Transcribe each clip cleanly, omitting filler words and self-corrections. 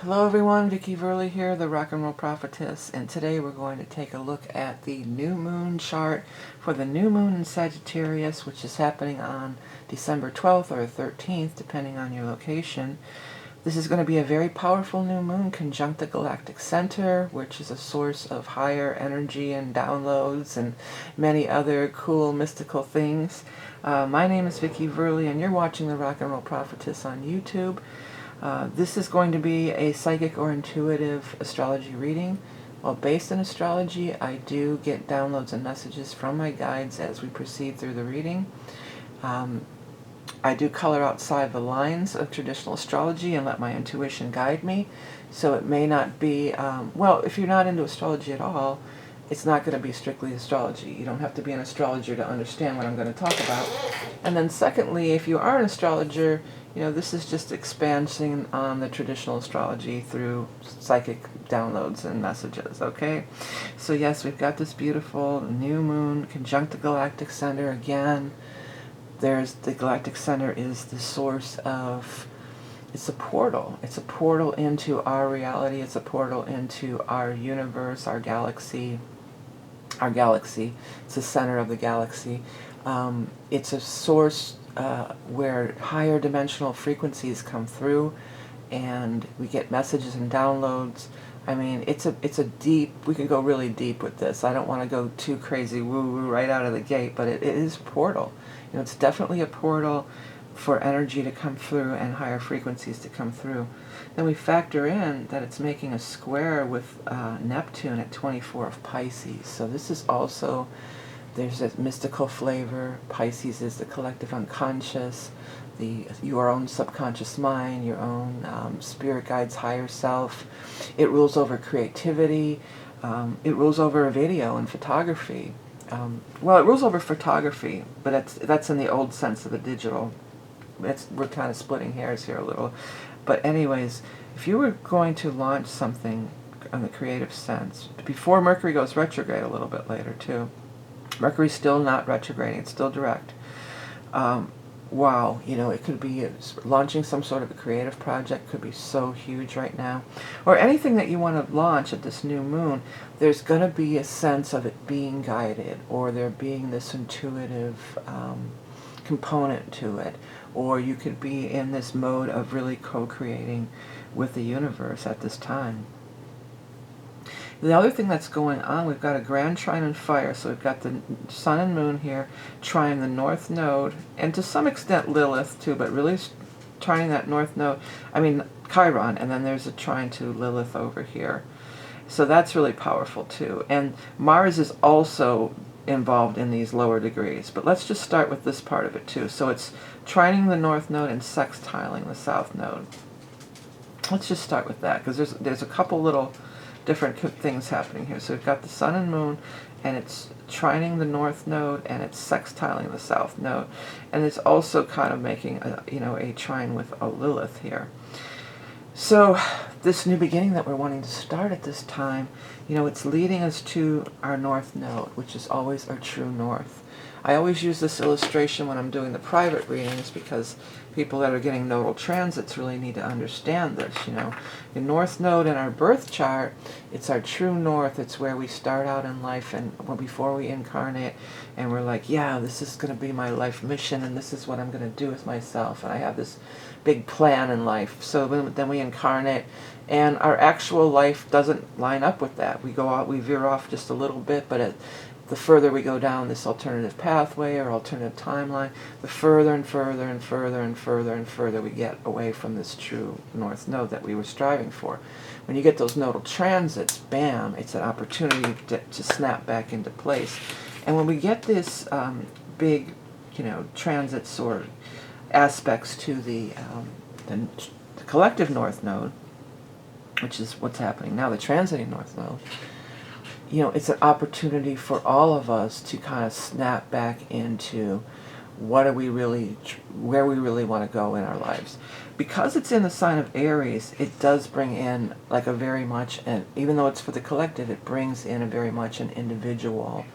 Hello everyone, Vickieverlie here, the Rock and Roll Prophetess, and today we're going to take a look at the new moon chart for the new moon in Sagittarius, which is happening on December 12th or 13th, depending on your location. This is going to be a very powerful new moon conjunct the galactic center, which is a source of higher energy and downloads and many other cool mystical things. My name is Vickieverlie, and you're watching the Rock and Roll Prophetess on YouTube. This is going to be a psychic or intuitive astrology reading. While based in astrology, I do get downloads and messages from my guides as we proceed through the reading. I do color outside the lines of traditional astrology and let my intuition guide me. So it may not be, well, if you're not into astrology at all, it's not going to be strictly astrology. You don't have to be an astrologer to understand what I'm going to talk about. And then secondly, if you are an astrologer, you know, this is just expansion on the traditional astrology through psychic downloads and messages, okay? So yes, we've got this beautiful new moon conjunct the galactic center again. The galactic center is the source of, it's a portal. It's a portal into our reality. It's a portal into our universe, our galaxy. It's the center of the galaxy. It's a source where higher dimensional frequencies come through, and we get messages and downloads. I mean, it's a deep, we can go really deep with this. I don't want to go too crazy woo-woo right out of the gate, but it is a portal. You know, it's definitely a portal for energy to come through and higher frequencies to come through. Then we factor in that it's making a square with Neptune at 24 of Pisces. So this is also, there's a mystical flavor. Pisces is the collective unconscious, your own subconscious mind, your own spirit guides, higher self. It rules over creativity. It rules over video and photography. Well, it rules over photography, but that's in the old sense of the digital. We're kind of splitting hairs here a little. But anyways, if you were going to launch something in the creative sense, before Mercury goes retrograde a little bit later too, Mercury's still not retrograding, it's still direct. Wow, you know, it could be launching some sort of a creative project, could be so huge right now. Or anything that you want to launch at this new moon, there's going to be a sense of it being guided, or there being this intuitive component to it. Or you could be in this mode of really co-creating with the universe at this time. The other thing that's going on, we've got a grand trine in fire, so we've got the sun and moon here trining the north node, and to some extent Lilith too, but really trining that north node, I mean Chiron, and then there's a trine to Lilith over here. So that's really powerful too. And Mars is also involved in these lower degrees, but let's just start with this part of it too. So it's trining the north node and sextiling the south node. Let's just start with that, because there's a couple little different things happening here. So we've got the sun and moon, and it's trining the north node, and it's sextiling the south node, and it's also kind of making a trine with a Lilith here. So this new beginning that we're wanting to start at this time, you know, it's leading us to our north node, which is always our true north. I always use this illustration when I'm doing the private readings, because people that are getting nodal transits really need to understand this, you know. The north node in our birth chart, it's our true north. It's where we start out in life, and before we incarnate, and we're like, yeah, this is going to be my life mission, and this is what I'm going to do with myself, and I have this big plan in life. So then we incarnate, and our actual life doesn't line up with that. We go out, we veer off just a little bit, but the further we go down this alternative pathway or alternative timeline, the further and further and further and further and further we get away from this true north node that we were striving for. When you get those nodal transits, bam, it's an opportunity to snap back into place. And when we get this big, you know, transits or aspects to the collective north node, which is what's happening now, the transiting north node, you know, it's an opportunity for all of us to kind of snap back into where we really want to go in our lives. Because it's in the sign of Aries, it does bring in like a very much, and even though it's for the collective, it brings in a very much an individual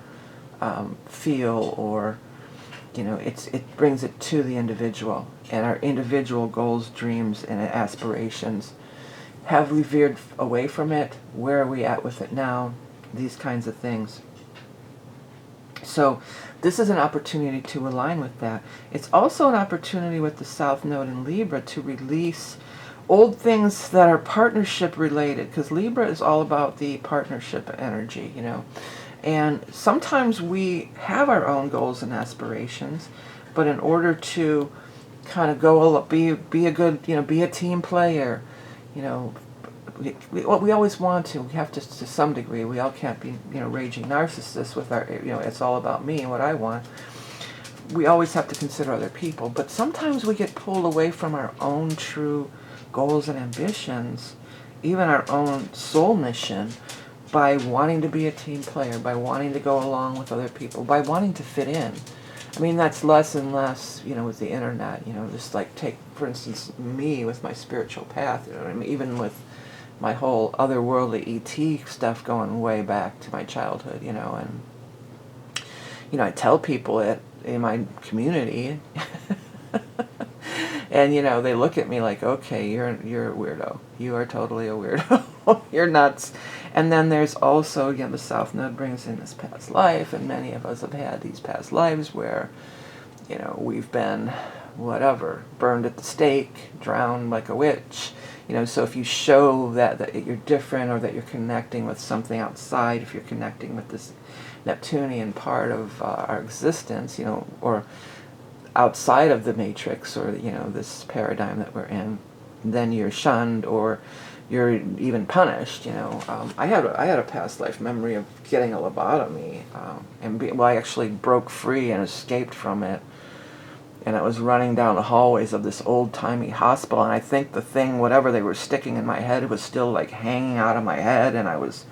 feel, or, you know, it brings it to the individual, and our individual goals, dreams, and aspirations Have we veered away from it? Where are we at with it now? These kinds of things. So this is an opportunity to align with that. It's also an opportunity with the South Node in Libra to release old things that are partnership related, because Libra is all about the partnership energy, you know. And sometimes we have our own goals and aspirations, but in order to kind of go, be a good, you know, be a team player, you know, we always want to. We have to some degree. We all can't be, you know, raging narcissists with our, you know, it's all about me and what I want. We always have to consider other people. But sometimes we get pulled away from our own true goals and ambitions, even our own soul mission, by wanting to be a team player, by wanting to go along with other people, by wanting to fit in. I mean, that's less and less, you know, with the internet, you know, just like take, for instance, me with my spiritual path, you know what I mean? Even with my whole otherworldly ET stuff going way back to my childhood, you know, and, you know, I tell people it in my community, and, you know, they look at me like, okay, you're a weirdo. You are totally a weirdo. You're nuts. And then there's also, you know, the South Node brings in this past life, and many of us have had these past lives where, you know, we've been, whatever, burned at the stake, drowned like a witch. You know, so if you show that you're different, or that you're connecting with something outside, if you're connecting with this Neptunian part of our existence, you know, or outside of the matrix, or, you know, this paradigm that we're in, then you're shunned, or you're even punished, you know. I had a past life memory of getting a lobotomy, well, I actually broke free and escaped from it. And I was running down the hallways of this old-timey hospital, and I think the thing, whatever they were sticking in my head, was still like hanging out of my head, and I was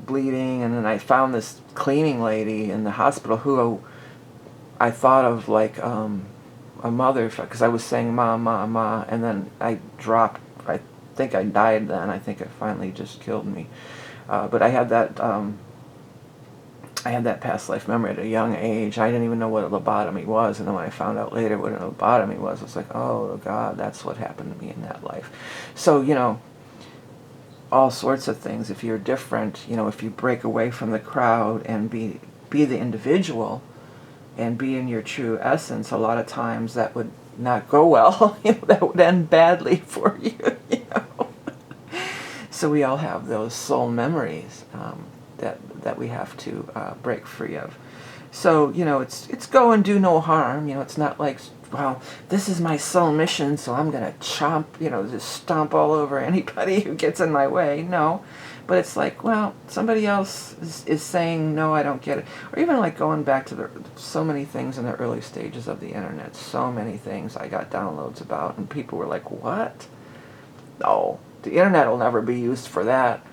bleeding. And then I found this cleaning lady in the hospital who I thought of like a mother, because I was saying ma, ma, ma, and then I dropped. I think I died then. I think it finally just killed me. But I had that past life memory at a young age. I didn't even know what a lobotomy was, and then when I found out later what a lobotomy was, I was like, oh God, that's what happened to me in that life. So, you know, all sorts of things. If you're different, you know, if you break away from the crowd and be the individual and be in your true essence, a lot of times that would not go well. You know, that would end badly for you, you know. So we all have those soul memories that we have to break free of. So, you know, it's go and do no harm. You know, it's not like, well, this is my soul mission, so I'm going to chomp, you know, just stomp all over anybody who gets in my way. No. But it's like, well, somebody else is saying, no, I don't get it. Or even like going back to so many things in the early stages of the internet. So many things I got downloads about, and people were like, what? No, the internet will never be used for that.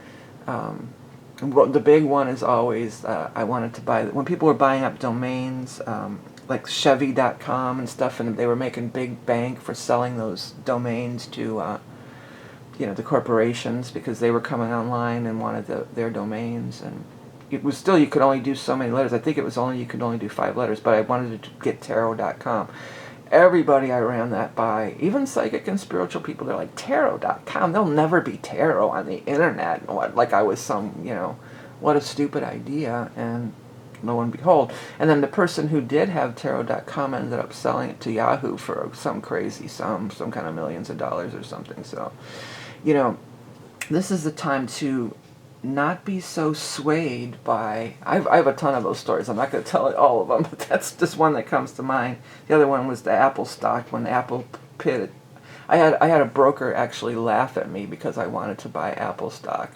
Well, the big one is always, I wanted to buy, when people were buying up domains, like Chevy.com and stuff, and they were making big bank for selling those domains to, you know, the corporations, because they were coming online and wanted their domains, and it was still, you could only do so many letters. I think it was you could only do 5 letters, but I wanted to get tarot.com. Everybody I ran that by, even psychic and spiritual people, they're like, tarot.com, there'll never be tarot on the internet. Like I was some, you know, what a stupid idea. And lo and behold. And then the person who did have tarot.com ended up selling it to Yahoo for some crazy sum, some kind of millions of dollars or something. So, you know, this is the time to not be so swayed by, I have a ton of those stories. I'm not going to tell all of them, but that's just one that comes to mind. The other one was the Apple stock, when Apple pitted. I had a broker actually laugh at me because I wanted to buy Apple stock.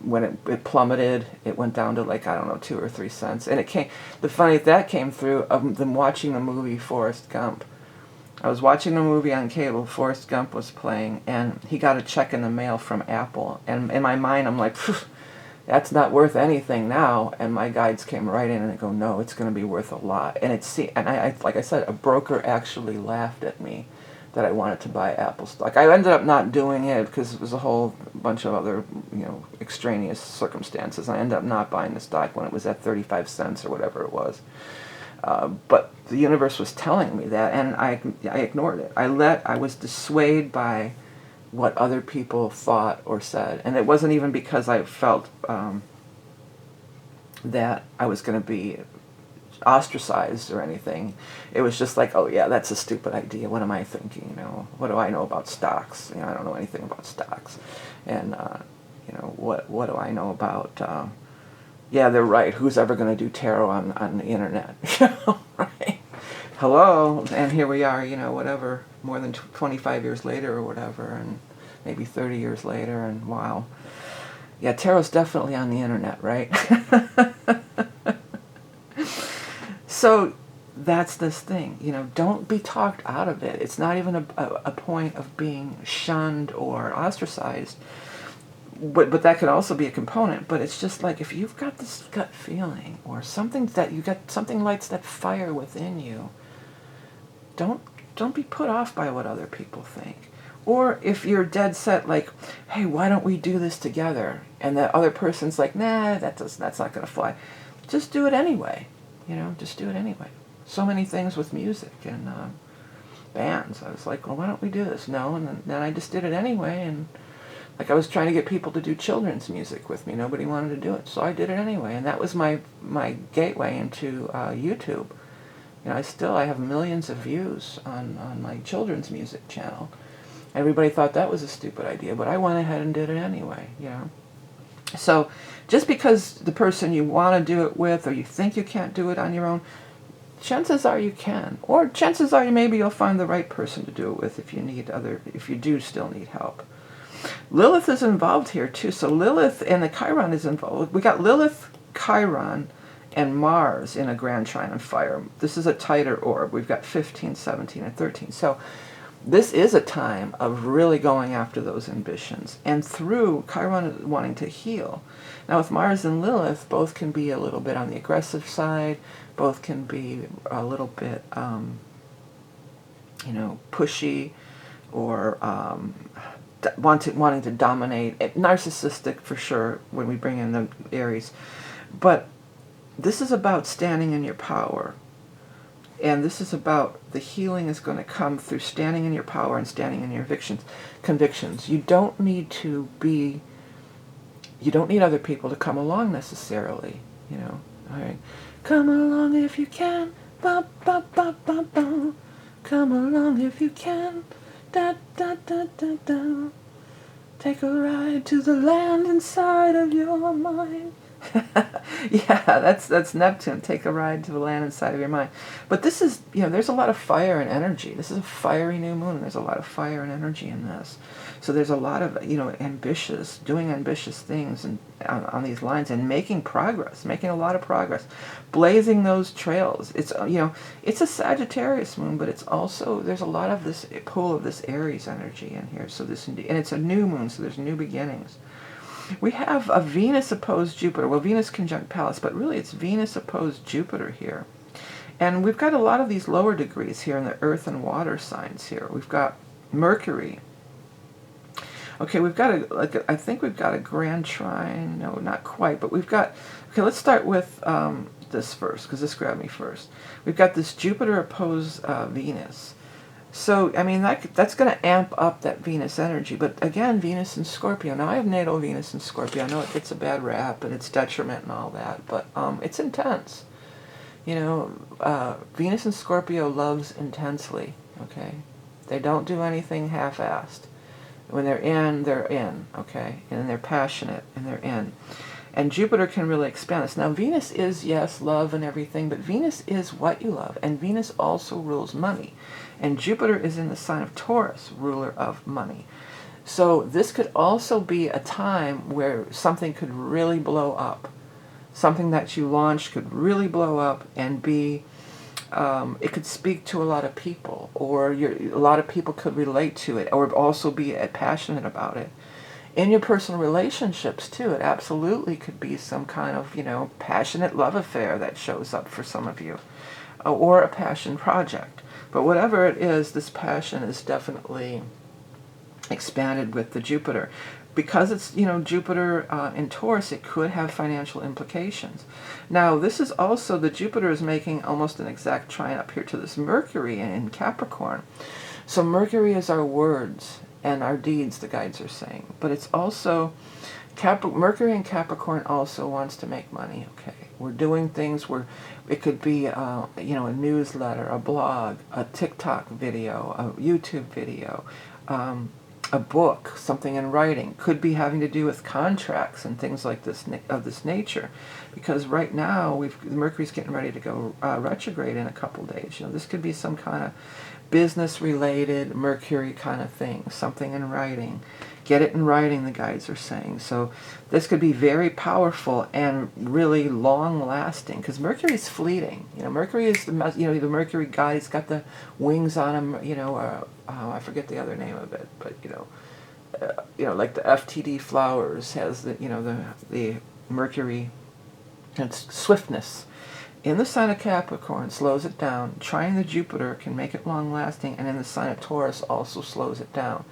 When it plummeted, it went down to like, I don't know, 2 or 3 cents. And that came through them watching the movie Forrest Gump. I was watching a movie on cable, Forrest Gump was playing, and he got a check in the mail from Apple. And in my mind, I'm like, that's not worth anything now. And my guides came right in and they go, no, it's going to be worth a lot. And I like I said, a broker actually laughed at me that I wanted to buy Apple stock. I ended up not doing it because it was a whole bunch of other, you know, extraneous circumstances. I ended up not buying the stock when it was at 35 cents or whatever it was. But the universe was telling me that, and I ignored it. I was dissuaded by what other people thought or said. And it wasn't even because I felt that I was going to be ostracized or anything. It was just like, oh yeah, that's a stupid idea. What am I thinking? You know, what do I know about stocks? You know, I don't know anything about stocks. And you know, what do I know about? Yeah, they're right. Who's ever going to do tarot on the internet? You know, right? Hello, and here we are. You know, whatever. More than 25 years later or whatever, and maybe 30 years later, and wow. Yeah, tarot's definitely on the internet, right? So that's this thing, you know, don't be talked out of it. It's not even a point of being shunned or ostracized, but that could also be a component. But it's just like, if you've got this gut feeling or something that you got, something lights that fire within you, don't be put off by what other people think. Or if you're dead set, like, hey, why don't we do this together? And that other person's like, nah, that's not going to fly. Just do it anyway. You know, just do it anyway. So many things with music and bands. I was like, well, why don't we do this? No, and then I just did it anyway. And like, I was trying to get people to do children's music with me. Nobody wanted to do it, so I did it anyway. And that was my gateway into YouTube. You know, I have millions of views on my children's music channel. Everybody thought that was a stupid idea, but I went ahead and did it anyway, you know. So just because the person you want to do it with, or you think you can't do it on your own, chances are you can. Or chances are maybe you'll find the right person to do it with if you do still need help. Lilith is involved here too. So Lilith and the Chiron is involved. We got Lilith, Chiron, and Mars in a grand trine on fire. This is a tighter orb. We've got 15, 17, and 13. So this is a time of really going after those ambitions. And through Chiron wanting to heal. Now with Mars and Lilith, both can be a little bit on the aggressive side. Both can be a little bit, you know, pushy, or wanting to dominate. Narcissistic for sure when we bring in the Aries. But this is about standing in your power. And this is about the healing is going to come through standing in your power and standing in your convictions. You don't need other people to come along necessarily, you know. All right. Come along if you can. Ba, ba, ba, ba, ba. Come along if you can. Da, da, da, da, da. Take a ride to the land inside of your mind. Yeah, that's Neptune. Take a ride to the land inside of your mind. But this is, you know, there's a lot of fire and energy. This is a fiery new moon. There's a lot of fire and energy in this. So there's a lot of, you know, doing ambitious things and on these lines, and making a lot of progress, blazing those trails. It's, you know, it's a Sagittarius moon, but it's also, there's a lot of this pull of this Aries energy in here. So and it's a new moon, so there's new beginnings. We have a Venus opposed Jupiter. Well, Venus conjunct Pallas, but really it's Venus opposed Jupiter here. And we've got a lot of these lower degrees here in the earth and water signs here. We've got Mercury. Okay, we've got I think we've got a grand trine. No, not quite, but we've got, okay, let's start with this first, because this grabbed me first. We've got this Jupiter opposed Venus. So, I mean, that's going to amp up that Venus energy. But again, Venus in Scorpio. Now, I have natal Venus in Scorpio. I know it gets a bad rap and it's detriment and all that, but it's intense. You know, Venus in Scorpio loves intensely, okay? They don't do anything half-assed. When they're in, okay? And they're passionate, and they're in. And Jupiter can really expand this. Now, Venus is, yes, love and everything, but Venus is what you love. And Venus also rules money. And Jupiter is in the sign of Taurus, ruler of money. So this could also be a time where something could really blow up. Something that you launched could really blow up and be, it could speak to a lot of people, or a lot of people could relate to it, or also be passionate about it. In your personal relationships, too, it absolutely could be some kind of, you know, passionate love affair that shows up for some of you, or a passion project. But whatever it is, this passion is definitely expanded with the Jupiter. because it's, you know, Jupiter in Taurus, it could have financial implications. Now, this is also, the Jupiter is making almost an exact trine up here to this Mercury in Capricorn. So Mercury is our words and our deeds, the guides are saying. But it's also, Mercury in Capricorn also wants to make money, okay? We're doing things where it could be, you know, a newsletter, a blog, a TikTok video, a YouTube video, a book, something in writing. Could be having to do with contracts and things like this, of this nature. Because right now, Mercury's getting ready to go retrograde in a couple days. You know, this could be some kind of business-related Mercury kind of thing, something in writing. Get it in writing, the guides are saying. So this could be very powerful and really long-lasting, because Mercury's fleeting. You know, Mercury is the, you know, the Mercury guy. He's got the wings on him. You know, I forget the other name of it, but you know, like the FTD flowers has the, you know, the Mercury, it's swiftness. In the sign of Capricorn, slows it down. Trying the Jupiter can make it long-lasting, and in the sign of Taurus also slows it down.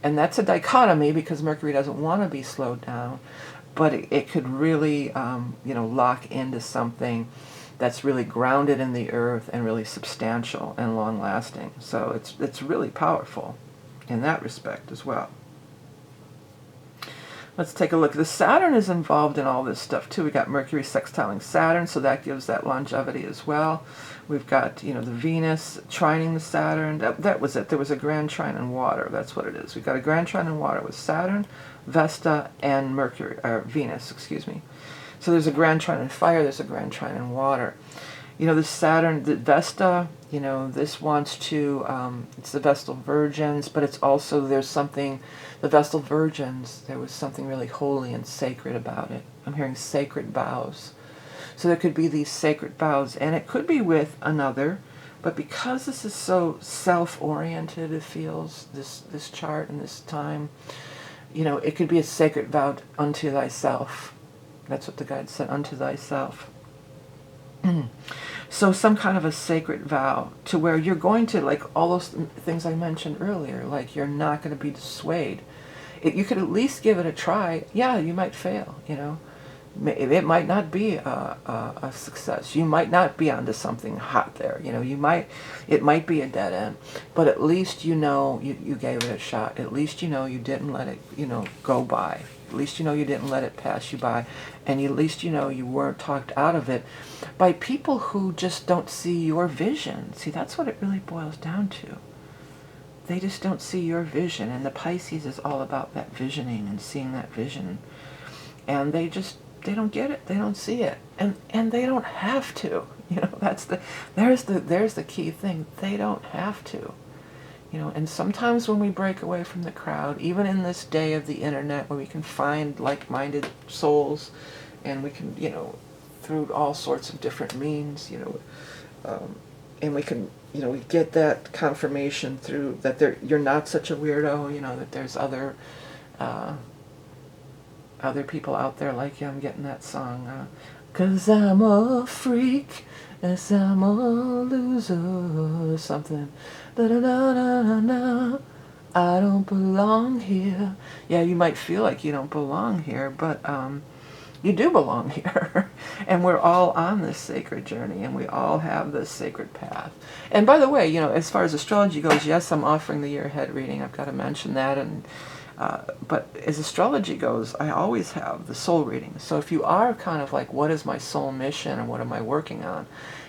And that's a dichotomy, because Mercury doesn't want to be slowed down, but it could really, you know, lock into something that's really grounded in the earth and really substantial and long-lasting. So it's really powerful in that respect as well. Let's take a look. The Saturn is involved in all this stuff too. We got Mercury sextiling Saturn, so that gives that longevity as well. We've got, you know, the Venus trining the Saturn. That was it. There was a grand trine in water. That's what it is. We've got a grand trine in water with Saturn, Vesta, and Mercury, or Venus, excuse me. So there's a grand trine in fire. There's a grand trine in water. You know, the Saturn, the Vesta, you know, this wants to, it's the Vestal Virgins, but it's also, there's something, the Vestal Virgins, there was something really holy and sacred about it. I'm hearing sacred vows. So there could be these sacred vows, and it could be with another, but because this is so self-oriented, it feels, this chart and this time, you know, it could be a sacred vow unto thyself. That's what the guide said, unto thyself. So some kind of a sacred vow to where you're going to, like all those things I mentioned earlier, like you're not going to be dissuaded. You could at least give it a try. Yeah, you might fail, you know. It might not be a success. You might not be onto something hot there. You know, it might be a dead end. But at least you know you gave it a shot. At least you know you didn't let it, you know, go by. At least you know you didn't let it pass you by. And at least you know you weren't talked out of it by people who just don't see your vision. See, that's what it really boils down to. They just don't see your vision. And the Pisces is all about that visioning and seeing that vision. And they don't get it. They don't see it. And they don't have to. You know, there's the key thing. They don't have to. You know, and sometimes when we break away from the crowd, even in this day of the internet where we can find like-minded souls, and we can, you know, through all sorts of different means, you know, and we can, you know, we get that confirmation through that you're not such a weirdo, you know, that there's other people out there like you. I'm getting that song, 'cause I'm a freak, yes, I'm a loser, or something. Da-da-da-da-da-da. I don't belong here. Yeah, you might feel like you don't belong here, but you do belong here. And we're all on this sacred journey, and we all have this sacred path. And by the way, you know, as far as astrology goes, yes, I'm offering the year ahead reading. I've got to mention that. And but as astrology goes, I always have the soul reading. So if you are kind of like, what is my soul mission and what am I working on?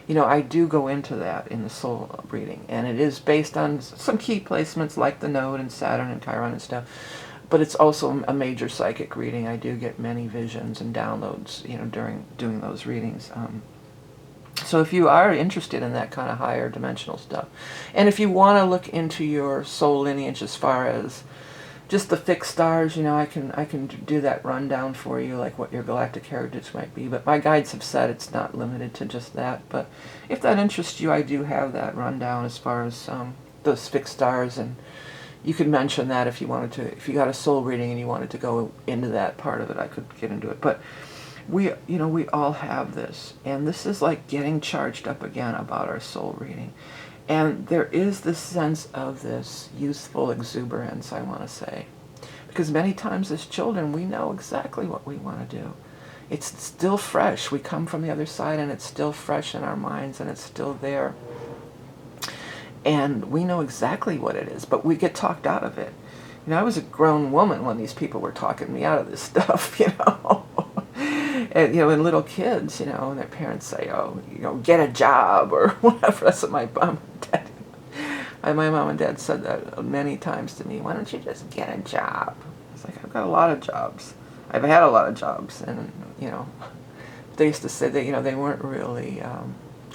You know, I do go into that in the soul reading. And it is based on some key placements like the Node and Saturn and Chiron and stuff. But it's also a major psychic reading. I do get many visions and downloads, you know, during doing those readings. So if you are interested in that kind of higher dimensional stuff, and if you want to look into your soul lineage as far as just the fixed stars, you know, I can do that rundown for you, like what your galactic heritage might be. But my guides have said it's not limited to just that. But if that interests you, I do have that rundown as far as those fixed stars, and you could mention that if you wanted to. If you got a soul reading and you wanted to go into that part of it, I could get into it. But we all have this, and this is like getting charged up again about our soul reading. And there is this sense of this youthful exuberance, I want to say. Because many times as children, we know exactly what we want to do. It's still fresh. We come from the other side and it's still fresh in our minds and it's still there. And we know exactly what it is, but we get talked out of it. You know, I was a grown woman when these people were talking me out of this stuff, you know. And, you know, and little kids, you know, and their parents say, oh, you know, get a job or whatever. That's what my mom and dad, my mom and dad said that many times to me. Why don't you just get a job? It's like, I've got a lot of jobs. I've had a lot of jobs. And, you know, they used to say that, you know, they weren't really,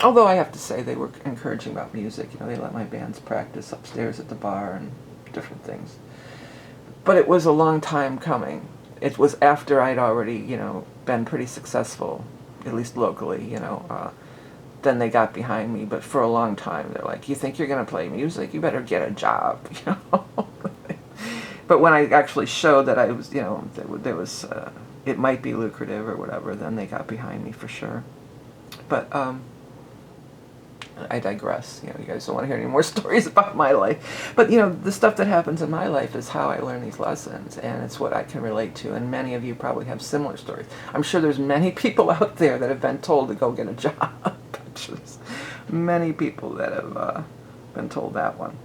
although I have to say they were encouraging about music. You know, they let my bands practice upstairs at the bar and different things. But it was a long time coming. It was after I'd already, you know, been pretty successful, at least locally, you know. Then they got behind me. But for a long time, they're like, you think you're going to play music? You better get a job, you know. But when I actually showed that I was, you know, there was, it might be lucrative or whatever, then they got behind me for sure. But, I digress. You know, you guys don't want to hear any more stories about my life. But, you know, the stuff that happens in my life is how I learn these lessons, and it's what I can relate to. And many of you probably have similar stories. I'm sure there's many people out there that have been told to go get a job. There's many people that have been told that one.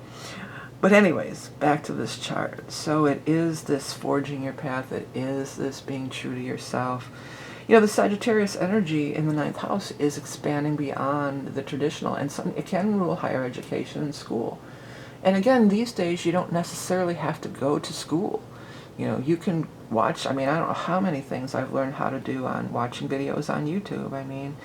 But anyways, back to this chart. So it is this forging your path. It is this being true to yourself. You know, the Sagittarius energy in the 9th house is expanding beyond the traditional, and it can rule higher education and school. And again, these days, you don't necessarily have to go to school. You know, you can watch, I mean, I don't know how many things I've learned how to do on watching videos on YouTube, I mean,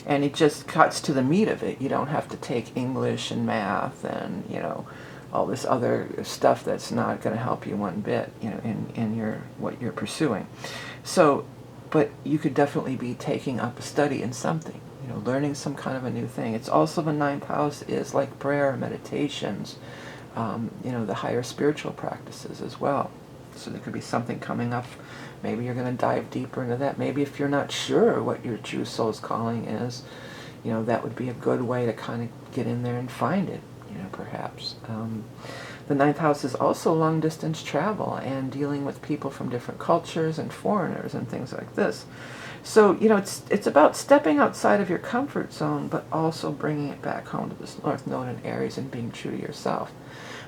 and it just cuts to the meat of it. You don't have to take English and math and, you know, all this other stuff that's not going to help you one bit, you know, in what you're pursuing. So, but you could definitely be taking up a study in something, you know, learning some kind of a new thing. It's also the 9th house is like prayer, meditations, you know, the higher spiritual practices as well. So there could be something coming up. Maybe you're going to dive deeper into that. Maybe if you're not sure what your true soul's calling is, you know, that would be a good way to kind of get in there and find it, you know, perhaps. The 9th house is also long-distance travel and dealing with people from different cultures and foreigners and things like this. So, you know, it's about stepping outside of your comfort zone, but also bringing it back home to this North Node in Aries and being true to yourself.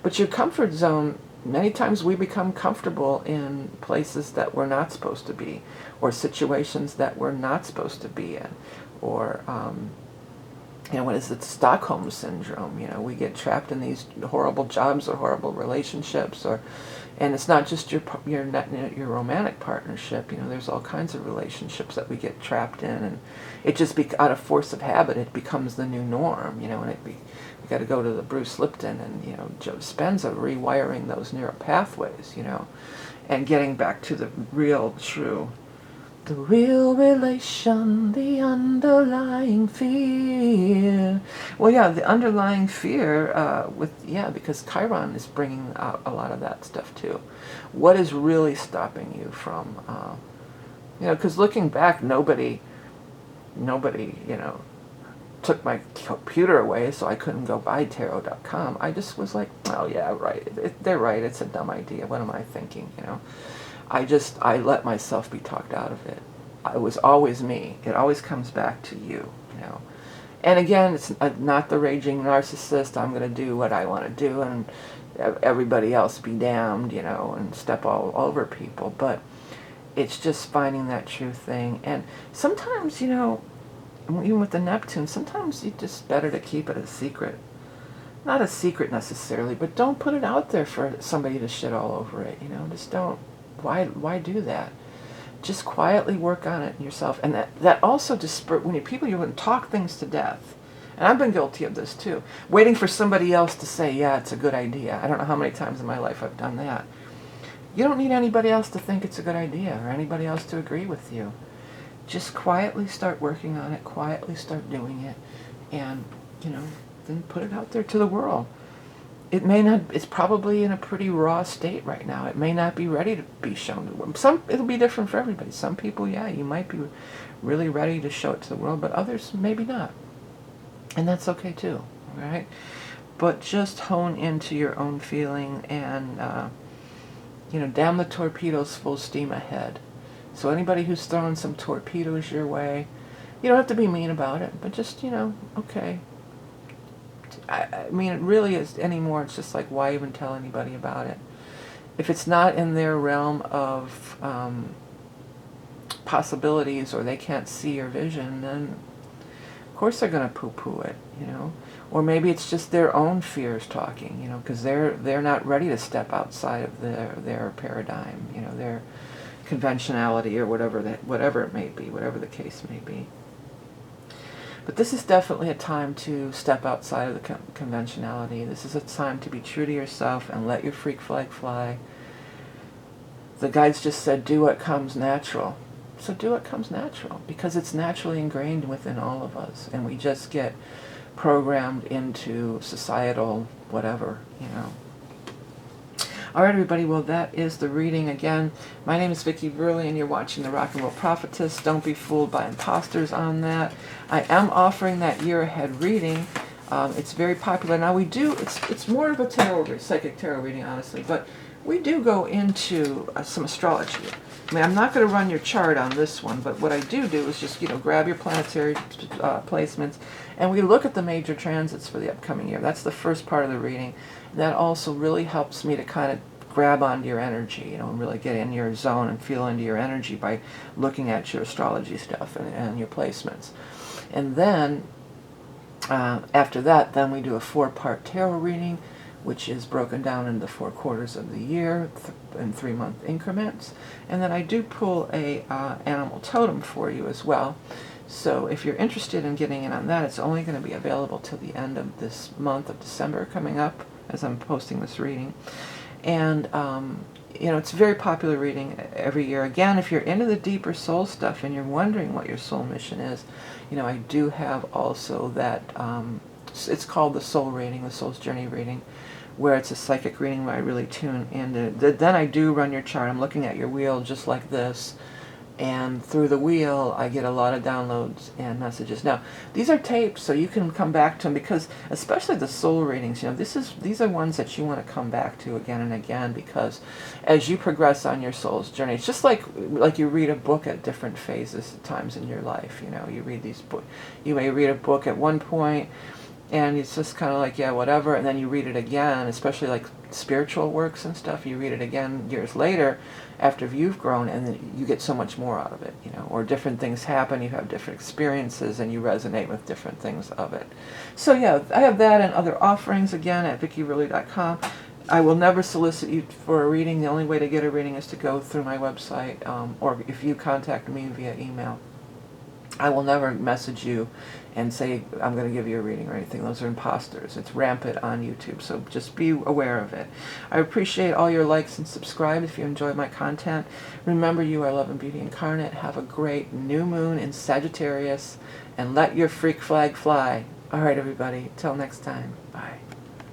But your comfort zone, many times we become comfortable in places that we're not supposed to be, or situations that we're not supposed to be in, or you know, what is it, Stockholm syndrome? You know, we get trapped in these horrible jobs or horrible relationships, and it's not just your romantic partnership. You know, there's all kinds of relationships that we get trapped in, and it just out of force of habit, it becomes the new norm. You know, and we got to go to the Bruce Lipton and, you know, Joe Dispenza, rewiring those neural pathways. You know, and getting back to the real, true. The real relation, the underlying fear. Well, yeah, the underlying fear because Chiron is bringing out a lot of that stuff too. What is really stopping you from, you know, because looking back, nobody, you know, took my computer away so I couldn't go buy tarot.com. I just was like, oh yeah, right, they're right, it's a dumb idea. What am I thinking, you know? I let myself be talked out of it. It was always me. It always comes back to you, you know. And again, it's not the raging narcissist, I'm going to do what I want to do and everybody else be damned, you know, and step all over people. But it's just finding that true thing. And sometimes, you know, even with the Neptune, sometimes it's just better to keep it a secret. Not a secret necessarily, but don't put it out there for somebody to shit all over it, you know. Just don't. Why do that? Just quietly work on it yourself. And that also just, when you wouldn't talk things to death. And I've been guilty of this too. Waiting for somebody else to say, yeah, it's a good idea. I don't know how many times in my life I've done that. You don't need anybody else to think it's a good idea or anybody else to agree with you. Just quietly start working on it, quietly start doing it, and, you know, then put it out there to the world. It may not, it's probably in a pretty raw state right now. It may not be ready to be shown to the world. It'll be different for everybody. Some people, yeah, you might be really ready to show it to the world, but others maybe not. And that's okay too, all right? But just hone into your own feeling and, You know, damn the torpedoes, full steam ahead. So anybody who's throwing some torpedoes your way, you don't have to be mean about it, but just, you know, okay. I mean, it really is anymore. It's just like, why even tell anybody about it? If it's not in their realm of possibilities, or they can't see your vision, then of course they're going to poo-poo it, you know. Or maybe it's just their own fears talking, you know, because they're not ready to step outside of their paradigm, you know, their conventionality, or whatever it may be, whatever the case may be. But this is definitely a time to step outside of the conventionality. This is a time to be true to yourself and let your freak flag fly. The guides just said, do what comes natural. So do what comes natural, because it's naturally ingrained within all of us, and we just get programmed into societal whatever, you know. Alright everybody, well that is the reading. Again, my name is Vickieverlie and you're watching The Rock and Roll Prophetess. Don't be fooled by imposters on that. I am offering that year ahead reading. It's very popular. Now we do, it's more of a tarot, psychic tarot reading honestly, but we do go into some astrology. I mean, I'm not going to run your chart on this one, but what I do is just, you know, grab your planetary placements, and we look at the major transits for the upcoming year. That's the first part of the reading. That also really helps me to kind of grab onto your energy, you know, and really get in your zone and feel into your energy by looking at your astrology stuff and your placements. And then, after that, then we do a 4-part tarot reading, which is broken down into 4 quarters of the year in 3-month increments. And then I do pull a animal totem for you as well. So if you're interested in getting in on that, it's only going to be available till the end of this month of December coming up, as I'm posting this reading. And you know, it's a very popular reading every year. Again, if you're into the deeper soul stuff and you're wondering what your soul mission is, you know, I do have also that, it's called the soul reading, the soul's journey reading, where it's a psychic reading where I really tune in. Then I do run your chart. I'm looking at your wheel just like this, and through the wheel I get a lot of downloads and messages. Now these are tapes, so you can come back to them, because especially the soul readings, you know, these are ones that you want to come back to again and again, because as you progress on your soul's journey, it's just like you read a book at different phases, times in your life. You know, you read these books, you may read a book at one point and it's just kind of like, yeah, whatever, and then you read it again, especially like spiritual works and stuff, you read it again years later after you've grown, and then you get so much more out of it, you know, or different things happen, you have different experiences, and you resonate with different things of it. So yeah, I have that and other offerings again at vickieverlie.com. I will never solicit you for a reading. The only way to get a reading is to go through my website, or if you contact me via email. I will never message you and say I'm going to give you a reading or anything. Those are imposters. It's rampant on YouTube, so just be aware of it. I appreciate all your likes and subscribe if you enjoy my content. Remember, you are love and beauty incarnate. Have a great new moon in Sagittarius, and let your freak flag fly. All right, everybody. Till next time. Bye.